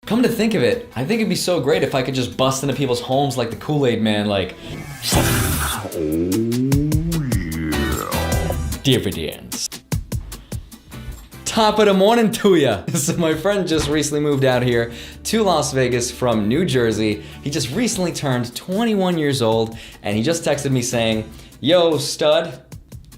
Come to think of it, I think it'd be so great if I could just bust into people's homes like the Kool-Aid Man, like... Oh yeah. Dividends. Top of the morning to ya. So my friend just recently moved out here to Las Vegas from New Jersey. He just recently turned 21 years old, and he just texted me saying, "Yo, stud."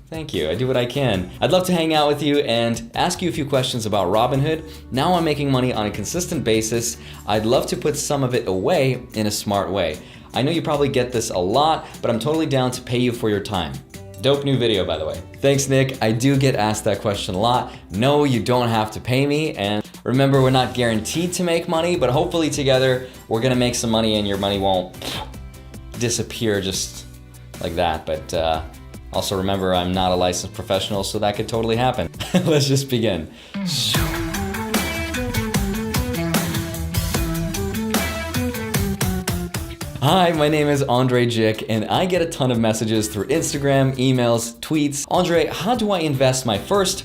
Thank you, I do what I can. I'd love to hang out with you and ask you a few questions about Robinhood. Now I'm making money on a consistent basis. I'd love to put some of it away in a smart way. I know you probably get this a lot, but I'm totally down to pay you for your time. Dope new video, by the way. Thanks, Nick. I do get asked that question a lot. No, you don't have to pay me. And remember, we're not guaranteed to make money, but hopefully together, we're gonna make some money and your money won't disappear just like that. But also remember, I'm not a licensed professional, so that could totally happen. Let's just begin. Hi, my name is Andre Jick, and I get a ton of messages through Instagram, emails, tweets. Andre, how do I invest my first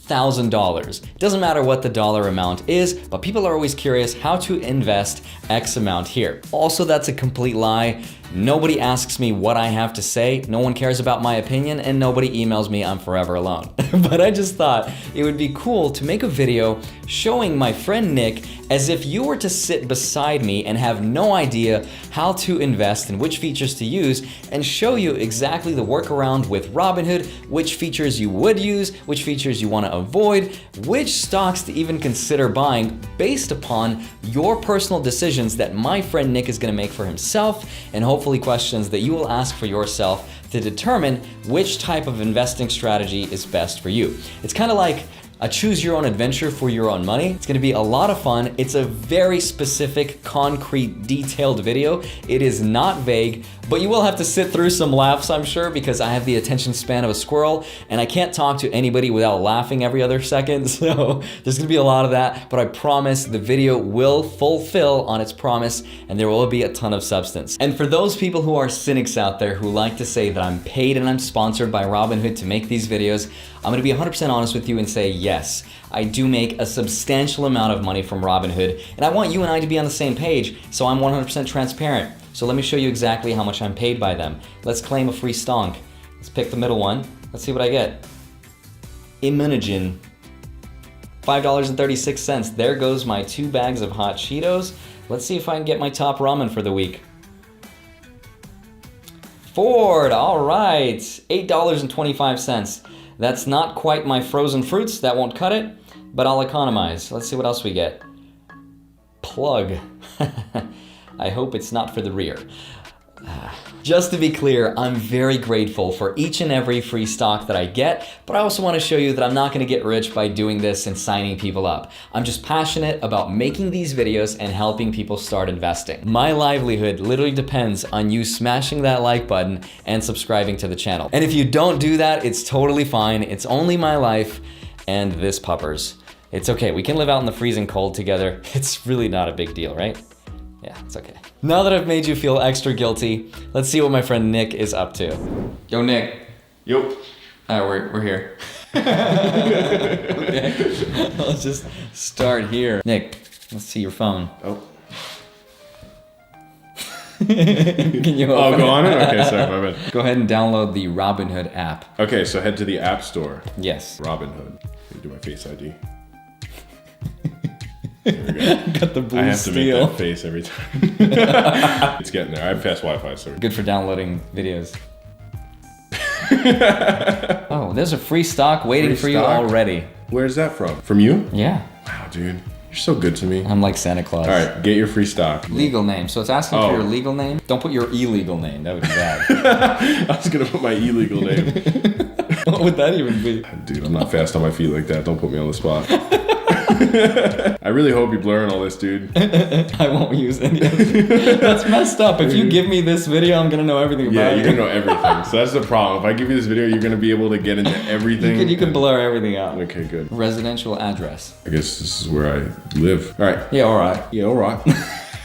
$1,000? It doesn't matter what the dollar amount is, but people are always curious how to invest X amount here. Also, that's a complete lie. Nobody asks me what I have to say, no one cares about my opinion, and nobody emails me I'm forever alone. But I just thought it would be cool to make a video showing my friend Nick as if you were to sit beside me and have no idea how to invest and which features to use, and show you exactly the workaround with Robinhood, which features you would use, which features you want to avoid, which stocks to even consider buying based upon your personal decisions that my friend Nick is going to make for himself, and hopefully questions that you will ask for yourself to determine which type of investing strategy is best for you. It's kind of like a choose your own adventure for your own money. It's gonna be a lot of fun. It's a very specific, concrete, detailed video. It is not vague, but you will have to sit through some laughs, I'm sure, because I have the attention span of a squirrel and I can't talk to anybody without laughing every other second. So there's gonna be a lot of that, but I promise the video will fulfill on its promise and there will be a ton of substance. And for those people who are cynics out there who like to say that I'm paid and I'm sponsored by Robinhood to make these videos, I'm gonna be 100% honest with you and say yes, I do make a substantial amount of money from Robinhood, and I want you and I to be on the same page, so I'm 100% transparent. So let me show you exactly how much I'm paid by them. Let's claim a free stonk. Let's pick the middle one. Let's see what I get. Immunogen, $5.36. There goes my 2 bags of hot Cheetos. Let's see if I can get my top ramen for the week. Ford, all right, $8.25. That's not quite my frozen fruits, that won't cut it, but I'll economize. Let's see what else we get. Plug. I hope it's not for the rear. Just to be clear, I'm very grateful for each and every free stock that I get, but I also want to show you that I'm not going to get rich by doing this and signing people up. I'm just passionate about making these videos and helping people start investing. My livelihood literally depends on you smashing that like button and subscribing to the channel. And if you don't do that, it's totally fine. It's only my life and this puppers. It's okay, we can live out in the freezing cold together. It's really not a big deal, right? Yeah, it's okay. Now that I've made you feel extra guilty, let's see what my friend Nick is up to. Yo, Nick. Yo. We're here. Okay, let's just start here. Nick, let's see your phone. Oh. Can you open go on it? Okay, sorry, my bad. Go ahead and download the Robinhood app. Okay, so head to the App Store. Yes. Robinhood. Let me do my Face ID. There we go. Got the blue I have steel. to make that face every time. It's getting there. I have fast Wi-Fi, so. Good for downloading videos. Oh, there's a free stock waiting for you already. Where's that from? From you? Yeah. Wow, dude. You're so good to me. I'm like Santa Claus. All right, get your free stock. Legal name. So it's asking for your legal name. Don't put your illegal name. That would be bad. I was going to put my illegal name. What would that even be? Dude, I'm not fast on my feet like that. Don't put me on the spot. I really hope you're blurring all this, dude. I won't use any of it. That's messed up. If you give me this video, I'm gonna know everything about it. Yeah, you're gonna know everything. So that's the problem. If I give you this video, you're gonna be able to get into everything. You can blur everything out. Okay, good. Residential address. I guess this is where I live. All right. Yeah, all right. Yeah, all right.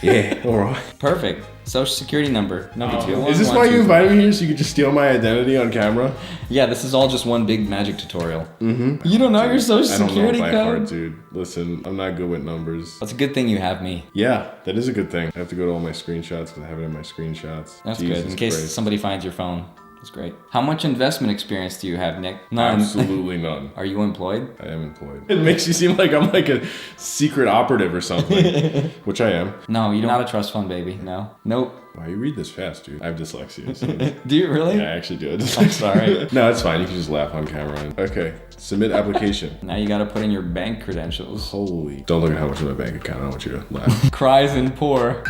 Yeah, all right. Perfect. Social security number. No big deal. Is this why you invited me here, so you could just steal my identity on camera? Yeah, this is all just one big magic tutorial. Mm-hmm. You don't know your social security code? I don't know by heart, dude. Listen, I'm not good with numbers. That's a good thing you have me. Yeah, that is a good thing. I have to go to all my screenshots because I have it in my screenshots. That's good. In case somebody finds your phone. That's great. How much investment experience do you have, Nick? None. Absolutely none. Are you employed? I am employed. It makes you seem like I'm like a secret operative or something, which I am. No, you're not a trust fund baby. No. Nope. Wow, you read this fast, dude. I have dyslexia. So. Do you really? Yeah, I actually do. I'm sorry. No, it's fine. You can just laugh on camera. Okay. Submit application. Now you gotta put in your bank credentials. Holy. Don't look at how much in my bank account. I don't want you to laugh. Cries and poor.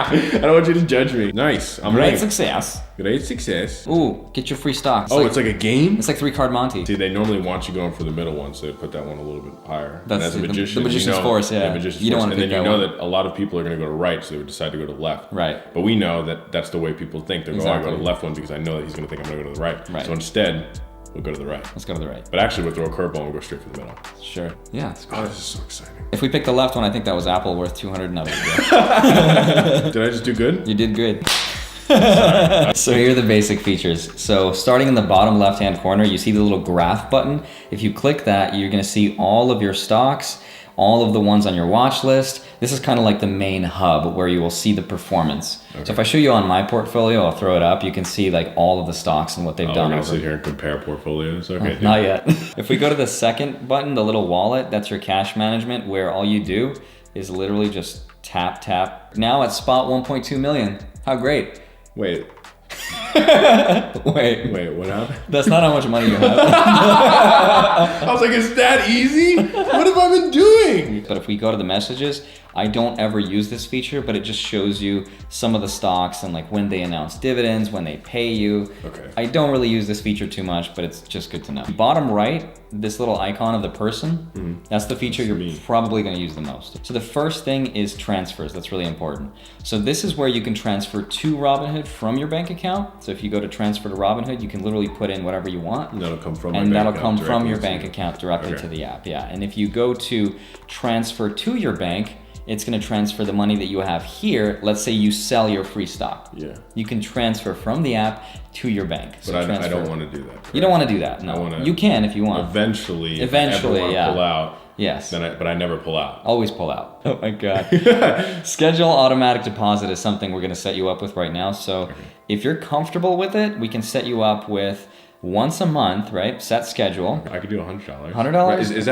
I don't want you to judge me. Nice. I'm Great right. success. Great success. Ooh, get your free stock. It's like a game? It's like 3-card Monty. See, they normally want you going for the middle one, so they put that one a little bit higher. That's as a the magician, magician's force, yeah. Magician's you don't force. want to and pick then that you know one. that a lot of people are going to go to right, so they would decide to go to the left. Right. But we know that that's the way people think. They're Exactly. going, I go to the left one because I know that he's going to think I'm going to go to the right. Right. So instead, we'll go to the right. Let's go to the right. But actually, we'll throw a curveball and we'll go straight for the middle. Sure. Yeah, it's great. Oh, this is so exciting. If we picked the left one, I think that was Apple worth 200 another year. Did I just do good? You did good. So here are the basic features. So starting in the bottom left-hand corner, you see the little graph button. If you click that, you're gonna see all of your stocks, all of the ones on your watch list. This is kind of like the main hub where you will see the performance. Okay. So if I show you on my portfolio, I'll throw it up. You can see like all of the stocks and what they've done. We're gonna sit here and compare portfolios. Okay. Not yet. If we go to the second button, the little wallet, that's your cash management, where all you do is literally just tap, tap. Now at spot 1.2 million. How great. Wait, what happened? That's not how much money you have. I was like, is that easy? What have I been doing? But if we go to the messages, I don't ever use this feature, but it just shows you some of the stocks and like when they announce dividends, when they pay you. Okay. I don't really use this feature too much, but it's just good to know. Bottom right, this little icon of the person, that's the feature you're probably gonna use the most. So the first thing is transfers. That's really important. So this is where you can transfer to Robinhood from your bank account. So if you go to transfer to Robinhood, you can literally put in whatever you want. And that'll come from your bank account directly to the app, yeah. And if you go to transfer to your bank, it's gonna transfer the money that you have here. Let's say you sell your free stock. Yeah. You can transfer from the app to your bank. But I don't want to do that. Right? You don't want to do that, no. You can if you want. Eventually, yeah. Pull out. Yes. But I never pull out. Always pull out. Oh my God. Schedule automatic deposit is something we're gonna set you up with right now. So if you're comfortable with it, we can set you up with once a month, right? Set schedule. I could do $100. $100? Is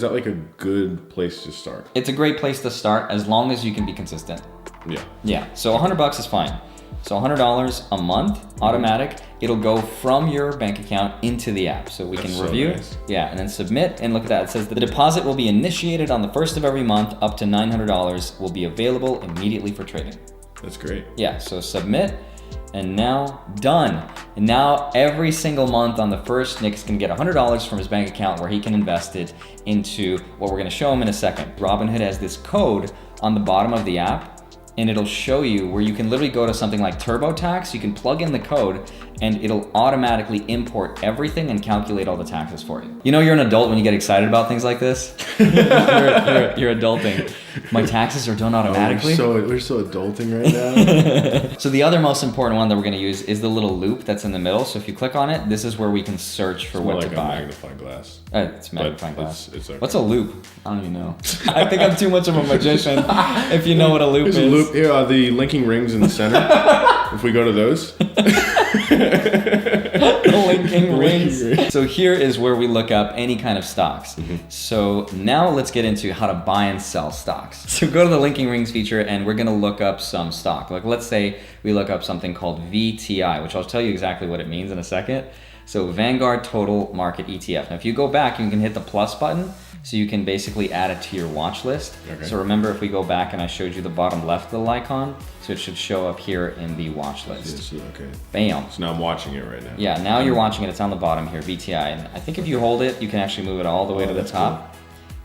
that like a good place to start? It's a great place to start as long as you can be consistent. Yeah. Yeah. So $100 is fine. So $100 a month, automatic. It'll go from your bank account into the app. So we can review. Nice. Yeah, and then submit. And look at that. It says the deposit will be initiated on the first of every month. Up to $900 will be available immediately for trading. That's great. Yeah. So submit. And now done. And now every single month on the first, Nick's gonna get $100 from his bank account where he can invest it into what we're gonna show him in a second. Robinhood has this code on the bottom of the app, and it'll show you where you can literally go to something like TurboTax. You can plug in the code and it'll automatically import everything and calculate all the taxes for you. You know you're an adult when you get excited about things like this? you're adulting. My taxes are done automatically. We're so adulting right now. So the other most important one that we're gonna use is the little loop that's in the middle. So if you click on it, this is where we can search for what to buy. It's like a magnifying glass. It's magnifying glass. It's okay. What's a loop? I don't even know. I think I'm too much of a magician if you know what a loop is. There's a loop. Here are the linking rings in the center. If we go to those. The linking rings. So here is where we look up any kind of stocks. So now let's get into how to buy and sell stocks. So go to the linking rings feature and we're gonna look up some stock. Like let's say we look up something called VTI, which I'll tell you exactly what it means in a second. So Vanguard Total Market ETF. Now if you go back, you can hit the plus button. So you can basically add it to your watch list. Okay. So remember if we go back and I showed you the bottom left little icon, so it should show up here in the watch list. Yes, okay. Bam. So now I'm watching it right now. Yeah, now you're watching it. It's on the bottom here, VTI. And I think if you hold it, you can actually move it all the way to the top. Cool.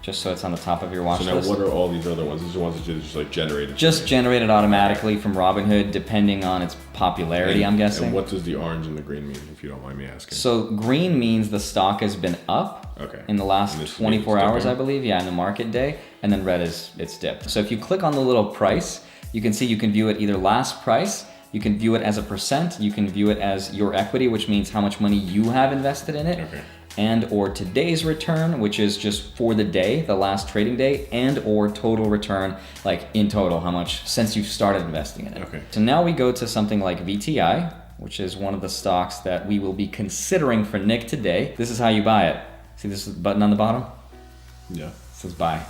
Just so it's on the top of your watch list. So now what are all these other ones? These are ones that just like generated? Just generated automatically from Robinhood, depending on its popularity, I'm guessing. And what does the orange and the green mean, if you don't mind me asking? So green means the stock has been up in the last 24 hours, I believe. Yeah, in the market day. and then red is it's dipped. So if you click on the little price, you can see you can view it either last price, you can view it as a percent, you can view it as your equity, which means how much money you have invested in it. Okay. And or today's return, which is just for the day, the last trading day, and or total return, like in total, how much since you've started investing in it. Okay. So now we go to something like VTI, which is one of the stocks that we will be considering for Nick today. This is how you buy it. See this button on the bottom? Yeah. It says buy.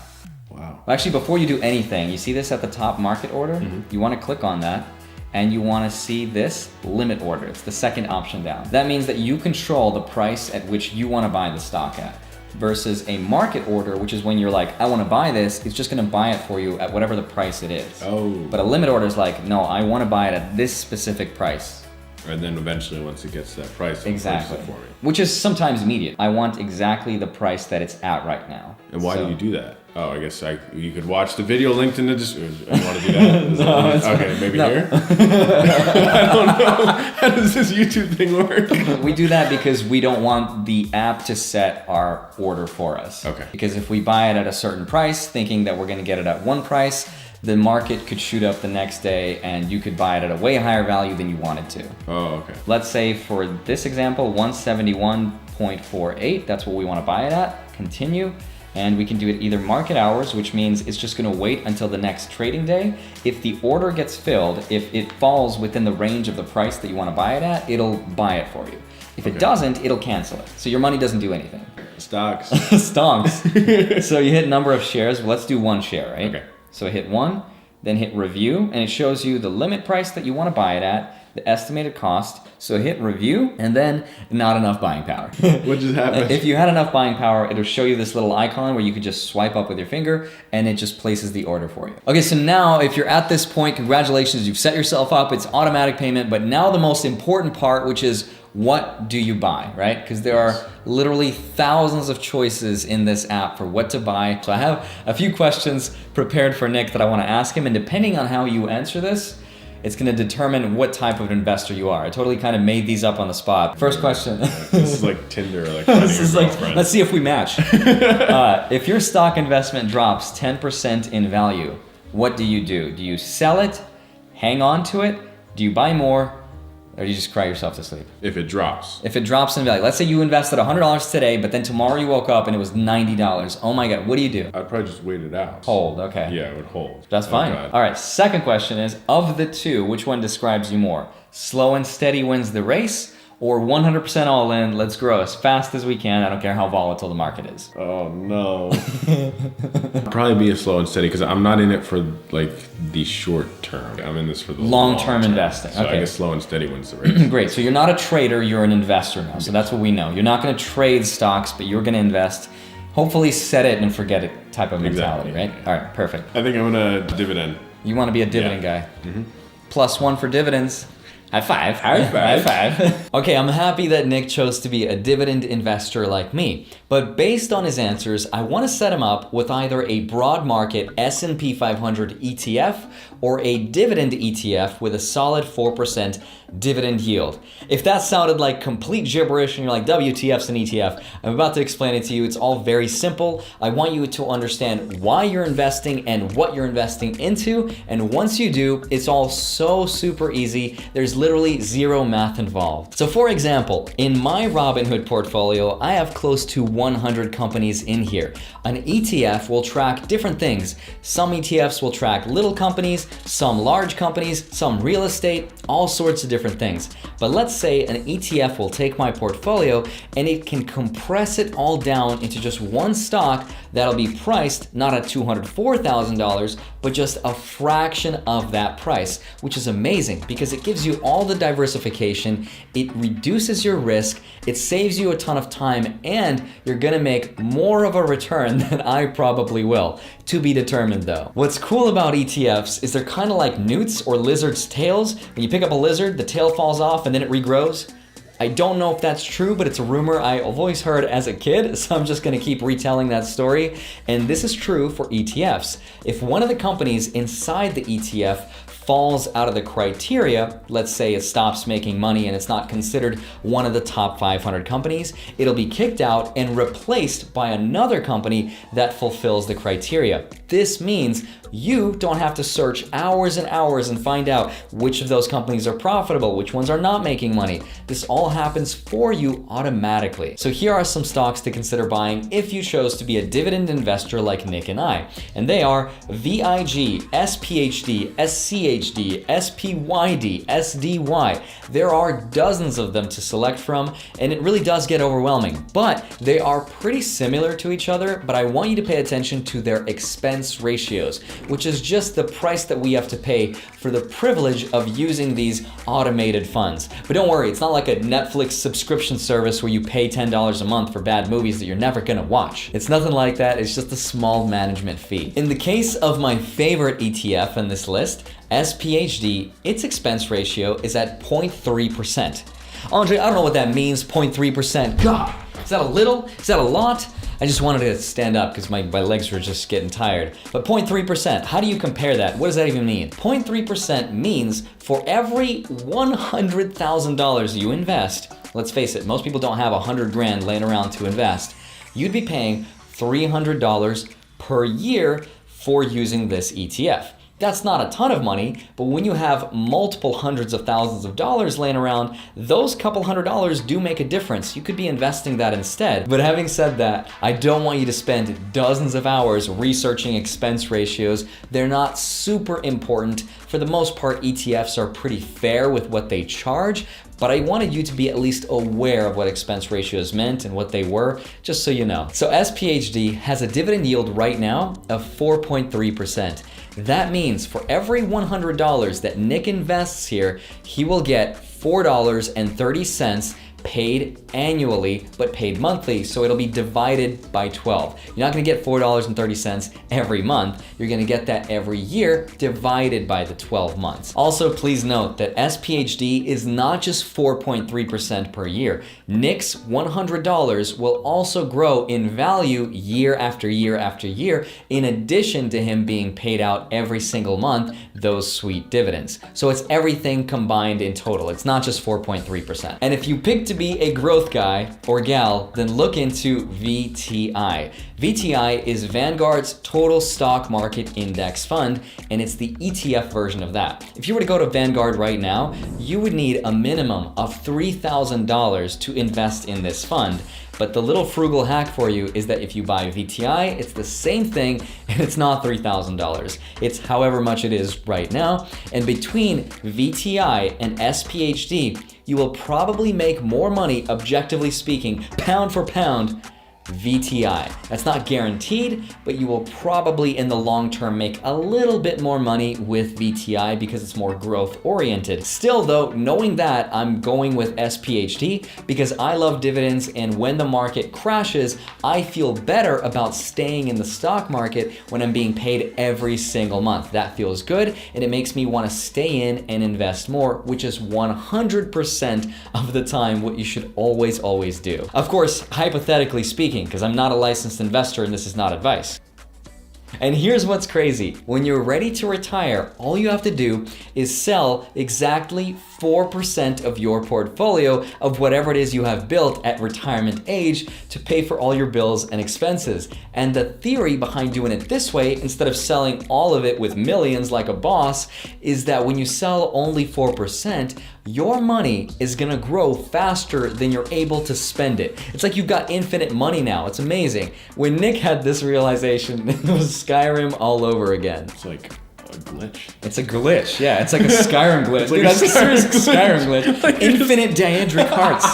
Wow. Actually, before you do anything, you see this at the top, market order? You want to click on that. And you want to see this limit order. It's the second option down. That means that you control the price at which you want to buy the stock at, versus a market order, which is when you're like, I want to buy this, it's just going to buy it for you at whatever the price it is. Oh. But a limit order is like, no, I want to buy it at this specific price. And then eventually, once it gets to that price, it'll Exactly. price it for me. Which is sometimes immediate. I want exactly the price that it's at right now. And why So- do you do that? Oh, I guess you could watch the video linked in the description. You want to do that? Okay, maybe here? I don't know. How does this YouTube thing work? We do that because we don't want the app to set our order for us. Okay. Because if we buy it at a certain price, thinking that we're going to get it at one price, the market could shoot up the next day and you could buy it at a way higher value than you wanted to. Oh, okay. Let's say for this example, 171.48, that's what we want to buy it at. Continue. And we can do it either market hours, which means it's just going to wait until the next trading day. If the order gets filled, if it falls within the range of the price that you want to buy it at, it'll buy it for you. If it doesn't, it'll cancel it. So your money doesn't do anything. Stocks. Stonks. So you hit number of shares. Let's do one share, right? Okay. So hit one, then hit review, and it shows you the limit price that you want to buy it at, the estimated cost. So hit review, and then not enough buying power. What just happened? If you had enough buying power, it'll show you this little icon where you could just swipe up with your finger, and it just places the order for you. Okay, so now if you're at this point, congratulations, you've set yourself up. It's automatic payment, but now the most important part, which is what do you buy, right? Because there are literally thousands of choices in this app for what to buy. So I have a few questions prepared for Nick that I want to ask him, and depending on how you answer this, it's going to determine what type of investor you are. I totally kind of made these up on the spot. First question. This is like Tinder, like this is like, let's see if we match. If your stock investment drops 10% in value, what do you do? Do you sell it, hang on to it, do you buy more, or do you just cry yourself to sleep? If it drops. If it drops in value, let's say you invested $100 today, but then tomorrow you woke up and it was $90. Oh my God, what do you do? I'd probably just wait it out. Hold, okay. Yeah, it would hold. That's Oh, fine. God. All right, second question is, of the two, which one describes you more? Slow and steady wins the race, or 100% all in, let's grow as fast as we can, I don't care how volatile the market is. Oh no. Probably be a slow and steady because I'm not in it for like the short term. I'm in this for the Long-term investing. So Okay. I guess slow and steady wins the race. Great, so you're not a trader, you're an investor now. So that's what we know. You're not gonna trade stocks, but you're gonna invest. Hopefully set it and forget it type of mentality, Exactly. right? All right, perfect. I think I'm gonna dividend. You wanna be a dividend guy. +1 for dividends. High five. High five. High five. Okay, I'm happy that Nick chose to be a dividend investor like me. But based on his answers, I want to set him up with either a broad market S&P 500 ETF or a dividend ETF with a solid 4% dividend yield. If that sounded like complete gibberish and you're like, WTF's an ETF, I'm about to explain it to you. It's all very simple. I want you to understand why you're investing and what you're investing into. And once you do, it's all so super easy. There's literally zero math involved. So for example, in my Robinhood portfolio, I have close to 100 companies in here. An ETF will track different things. Some ETFs will track little companies, some large companies, some real estate, all sorts of different things. But let's say an ETF will take my portfolio and it can compress it all down into just one stock that'll be priced not at $204,000, but just a fraction of that price, which is amazing because it gives you all the diversification, it reduces your risk, it saves you a ton of time, and you're gonna make more of a return than I probably will. To be determined though. What's cool about ETFs is they're kind of like newts or lizards' tails. When you pick up a lizard, the tail falls off and then it regrows. I don't know if that's true, but it's a rumor I've always heard as a kid, so I'm just going to keep retelling that story. And this is true for ETFs. If one of the companies inside the ETF falls out of the criteria, let's say it stops making money and it's not considered one of the top 500 companies, it'll be kicked out and replaced by another company that fulfills the criteria. This means you don't have to search hours and hours and find out which of those companies are profitable, which ones are not making money. This all happens for you automatically. So here are some stocks to consider buying if you chose to be a dividend investor like Nick and I. And they are VIG, SPHD, SCHD, SPYD, SDY. There are dozens of them to select from, and it really does get overwhelming. But they are pretty similar to each other, but I want you to pay attention to their expense ratios, which is just the price that we have to pay for the privilege of using these automated funds. But don't worry, it's not like a Netflix subscription service where you pay $10 a month for bad movies that you're never gonna watch. It's nothing like that, it's just a small management fee. In the case of my favorite ETF in this list, SPHD, its expense ratio is at 0.3%. Andre, I don't know what that means, 0.3%. God, is that a little? Is that a lot? I just wanted to stand up because my legs were just getting tired. But 0.3%, how do you compare that? What does that even mean? 0.3% means for every $100,000 you invest, let's face it, most people don't have 100 grand laying around to invest, you'd be paying $300 per year for using this ETF. That's not a ton of money, but when you have multiple hundreds of thousands of dollars laying around, those couple $100 do make a difference. You could be investing that instead. But having said that, I don't want you to spend dozens of hours researching expense ratios. They're not super important. For the most part, ETFs are pretty fair with what they charge, but I wanted you to be at least aware of what expense ratios meant and what they were, just so you know. So SPHD has a dividend yield right now of 4.3%. That means for every $100 that Nick invests here, he will get $4.30 paid annually, but paid monthly, so it'll be divided by 12. You're not gonna get $4.30 every month, you're gonna get that every year divided by the 12 months. Also, please note that SPHD is not just 4.3% per year. Nick's $100 will also grow in value year after year after year, in addition to him being paid out every single month those sweet dividends. So it's everything combined in total. It's not just 4.3%. And if you pick to be a growth guy or gal, then look into VTI. VTI is Vanguard's total stock market index fund, and it's the ETF version of that. If you were to go to Vanguard right now, you would need a minimum of $3,000 to invest in this fund. But the little frugal hack for you is that if you buy VTI, it's the same thing and it's not $3,000. It's however much it is right now. And between VTI and SPHD, you will probably make more money, objectively speaking, pound for pound, VTI. That's not guaranteed, but you will probably in the long term make a little bit more money with VTI because it's more growth oriented. Still though, knowing that, I'm going with SPHD because I love dividends, and when the market crashes, I feel better about staying in the stock market when I'm being paid every single month. That feels good, and it makes me want to stay in and invest more, which is 100% of the time what you should always do. Of course, hypothetically speaking, because I'm not a licensed investor and this is not advice. And here's what's crazy. When you're ready to retire, all you have to do is sell exactly 4% of your portfolio of whatever it is you have built at retirement age to pay for all your bills and expenses. And the theory behind doing it this way, instead of selling all of it with millions like a boss, is that when you sell only 4%, your money is gonna grow faster than you're able to spend it. It's like you've got infinite money now. It's amazing. When Nick had this realization, it was Skyrim all over again. It's like a glitch. It's a glitch, yeah. It's like a Skyrim glitch. It's like Dude, that's a serious Skyrim Skyrim glitch. Like infinite diedric hearts.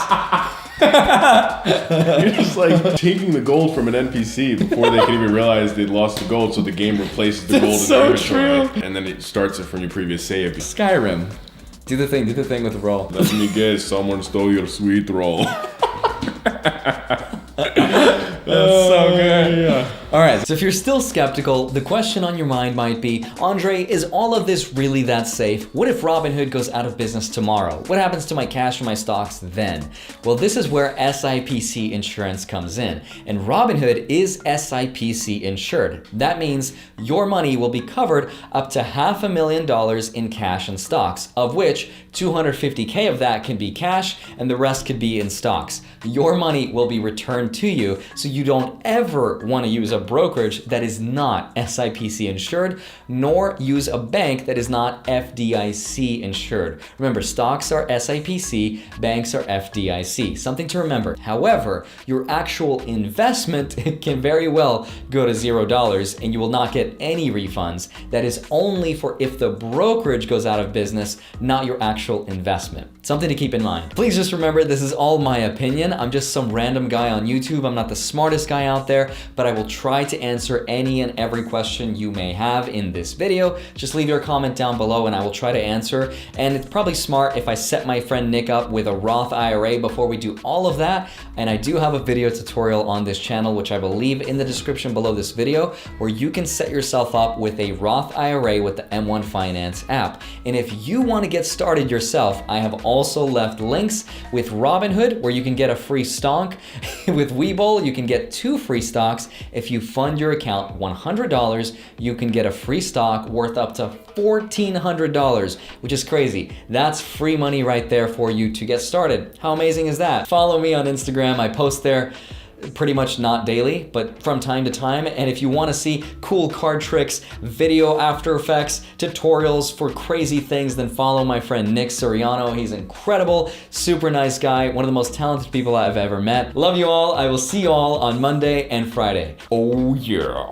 You're just like taking the gold from an NPC before they can even realize they lost the gold, so the game replaces the gold in so the original, true. right? And then it starts it from your previous save. Skyrim. Do the thing with the roll. Nothing you get is someone stole your sweet roll. That's so good. Yeah. All right, so if you're still skeptical, the question on your mind might be, Andre, is all of this really that safe? What if Robinhood goes out of business tomorrow? What happens to my cash or my stocks then? Well, this is where SIPC insurance comes in. And Robinhood is SIPC insured. That means your money will be covered up to $500,000 in cash and stocks, of which 250K of that can be cash and the rest could be in stocks. Your money will be returned to you, so you don't ever want to use a brokerage that is not SIPC insured, nor use a bank that is not FDIC insured. Remember, stocks are SIPC, banks are FDIC. Something to remember. However, your actual investment can very well go to $0 and you will not get any refunds. That is only for if the brokerage goes out of business, not your actual investment. Something to keep in mind. Please just remember, this is all my opinion. I'm just some random guy on YouTube. I'm not the smartest guy out there, but I will try to answer any and every question you may have in this video. Just leave your comment down below and I will try to answer. And it's probably smart if I set my friend Nick up with a Roth IRA before we do all of that. And I do have a video tutorial on this channel, which I will leave in the description below this video, where you can set yourself up with a Roth IRA with the M1 Finance app. And if you want to get started yourself, I have also left links with Robinhood, where you can get a free stock. With Webull, you can get 2 free stocks. If you fund your account $100, you can get a free stock worth up to $1,400, which is crazy. That's free money right there for you to get started. How amazing is that? Follow me on Instagram. I post there pretty much not daily, but from time to time. And if you want to see cool card tricks, video After Effects, tutorials for crazy things, then follow my friend Nick Soriano. He's incredible, super nice guy, one of the most talented people I've ever met. Love you all. I will see you all on Monday and Friday. Oh yeah.